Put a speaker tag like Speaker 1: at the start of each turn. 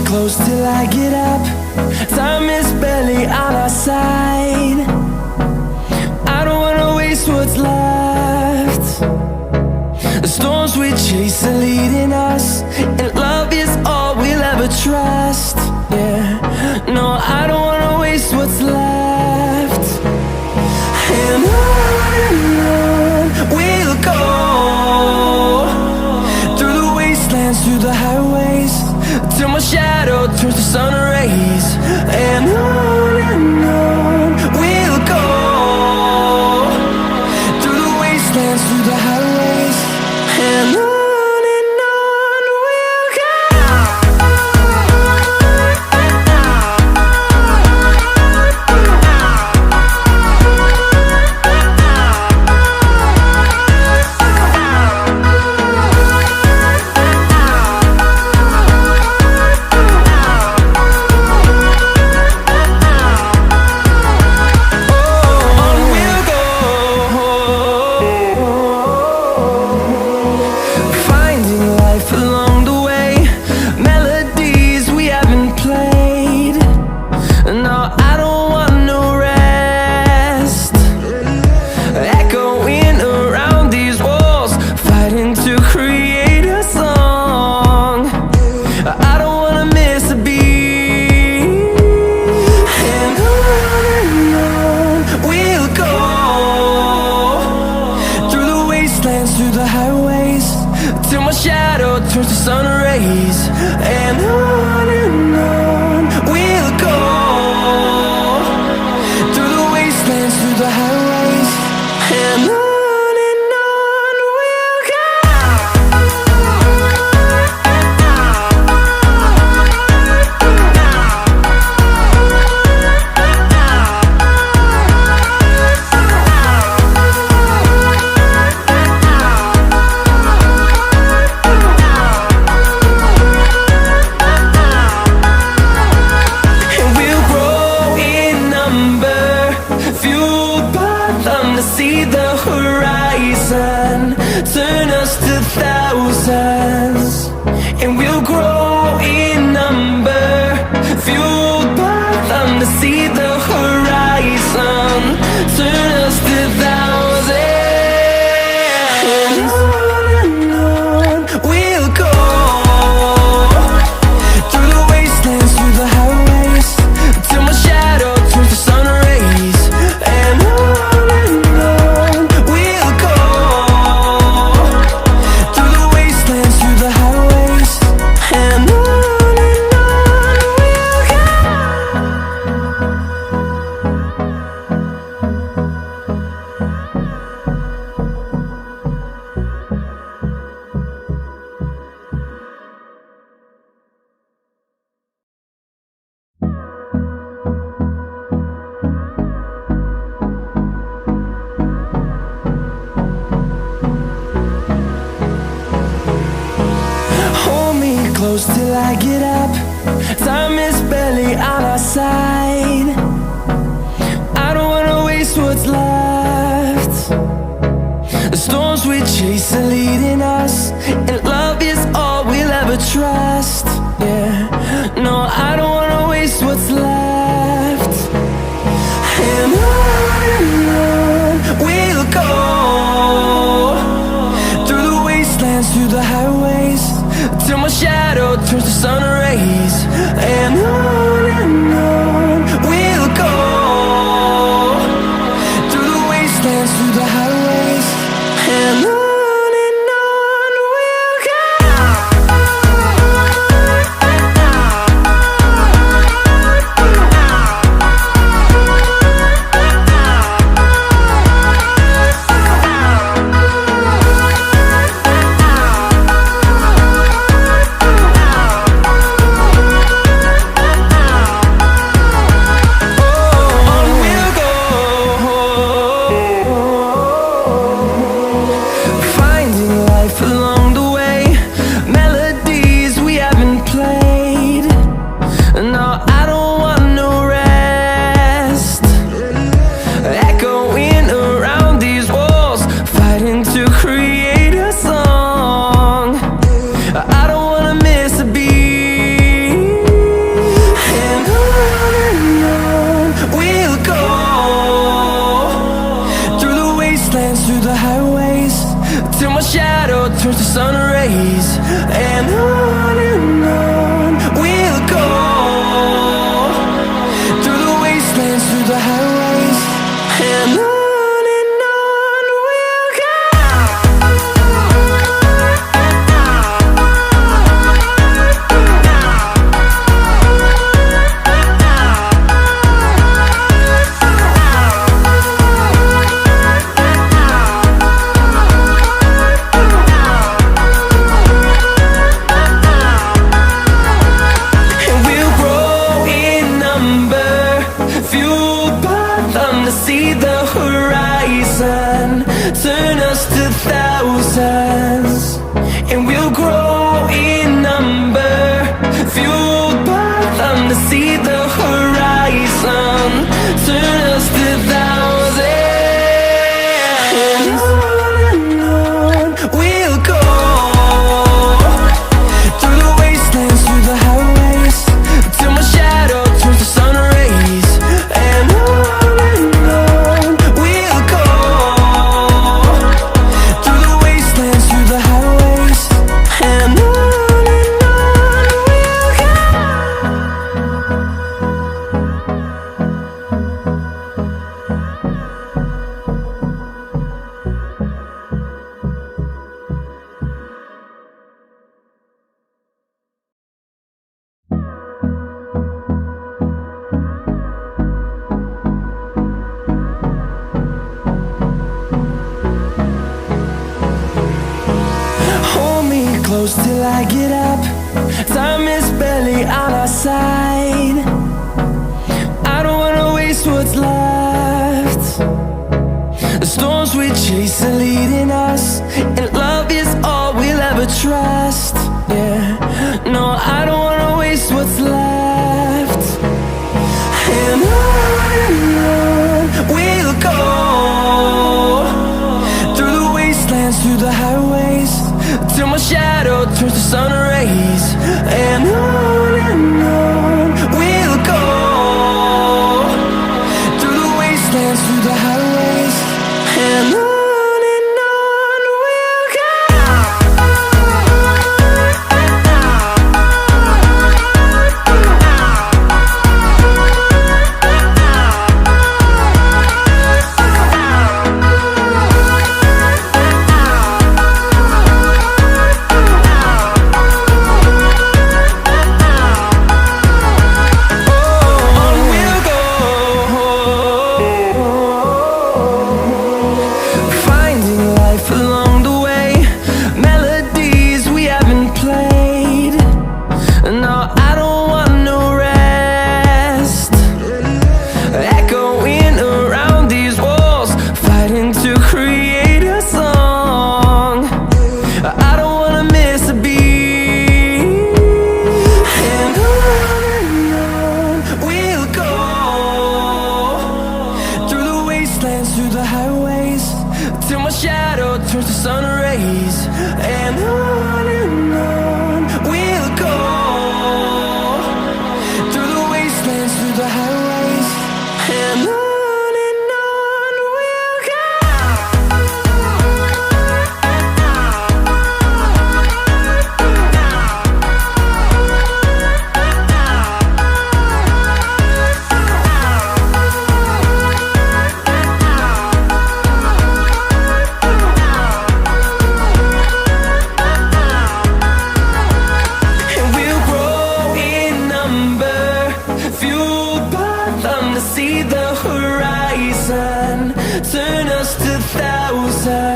Speaker 1: close till I get up. Time is barely on our side. I don't wanna waste what's left. The storms we chase are leading us, and love is all we'll ever trust. Yeah, no, I don't wanna waste what's left. And on we'll go, through the wastelands, through the highways, till my shadow turns to sun rays. And on we'll go, through the wastelands, through the highways, and on we'll go. Through the highways, till my shadow turns to sun rays. And on we'll go, through the wastelands, through the highways, and on we'll go. See the horizon, turn us to thousands, and we'll grow in number, fueled by them. To see the horizon, turn us to thousands, and on we'll go, through the wastelands, through the highways, till my shadow turns to sun rays. And close till I get up. Time is barely on our side. I don't wanna waste what's left. The storms we chase are leading us, and love is all we'll ever trust. Yeah, no, I don't wanna waste what's left. And on we'll go, through the wastelands, through the highways, till my shadow turns to sun rays. And on we'll go, through the wastelands, through the highways, and on we'll go. Oh, wastelands, through the highways, till my shadow turns to sun rays. And on we'll go, through the wastelands, through the highways, and on. See the horizon, turn us to thousands, and we'll grow in number, fueled by them. To see the horizon, turn us to thousands, and on we'll go, through the wastelands, through the highways, till my shadow turns to sun rays. And close till I get up, time is barely on our side. I don't wanna waste what's left. The storms we chase are leading us, and love is all we'll ever trust. Yeah, no, I don't wanna waste what's left. And on we'll go, through the wastelands, through the highways, till my shadow turns to sun rays. And on we'll go, through the wastelands, through the highways, and on we'll go. Through the highways, till my shadow turns to sun rays. And on we'll go, through the wastelands, through the highways, and on. See the horizon, turn us to thousands.